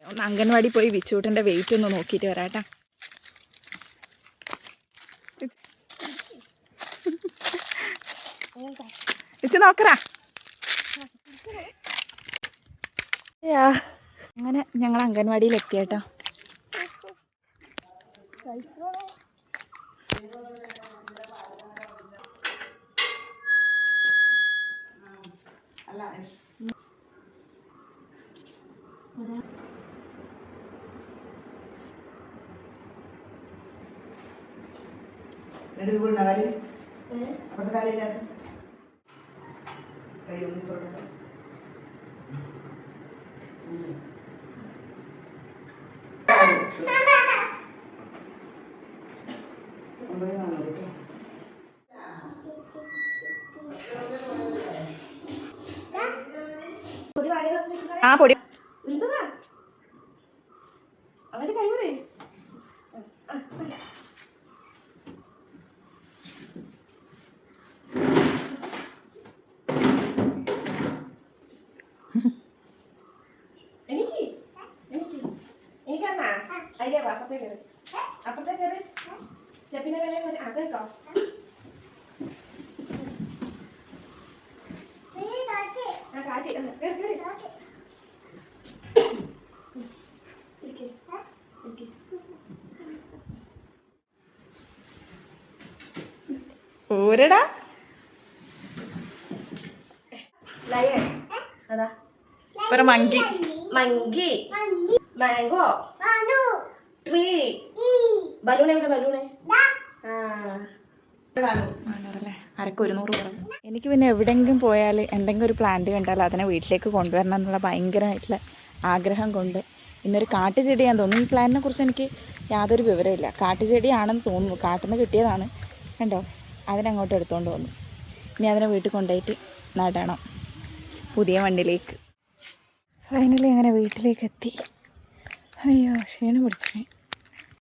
ഒന്ന് അംഗൻവാടി പോയി വിച്ചൂട്ടൻ്റെ വെയിറ്റ് ഒന്ന് നോക്കിയിട്ട് വരാട്ടാ. ഇച്ച് നോക്കറാ. അങ്ങനെ ഞങ്ങൾ അംഗൻവാടിയിൽ എത്തിയേട്ടാ. ആ പൊടി ഊരടാ. Monkey monkey mango tree balloon എവിടെ ബലൂണ് അരക്ക് 100 കുറവ്. എനിക്ക് പിന്നെ എവിടെയെങ്കിലും പോയാൽ എന്തെങ്കിലും ഒരു പ്ലാന്റ് കണ്ടാൽ അതിനെ വീട്ടിലേക്ക് കൊണ്ടുവരണം എന്നുള്ള ഭയങ്കരമായിട്ടുള്ള ആഗ്രഹം കൊണ്ട് ഇന്നൊരു കാട്ടുചെടിയാന്ന് തോന്നുന്നു. ഈ പ്ലാന്റിനെ കുറിച്ച് എനിക്ക് യാതൊരു വിവരമില്ല. കാട്ടുചെടിയാണെന്ന് തോന്നുന്നു. കാട്ടിൽ നിന്ന് കിട്ടിയതാണ്. കണ്ടോ, അതിനങ്ങോട്ട് എടുത്തുകൊണ്ട് വന്നു. ഇനി അതിനെ വീട്ടിൽ കൊണ്ടുപോയിട്ട് നടണം പുതിയ മണ്ണിലേക്ക്. ഫൈനലി അങ്ങനെ വീട്ടിലേക്ക് എത്തി. അയ്യോ, ക്ഷീണം പിടിച്ചു.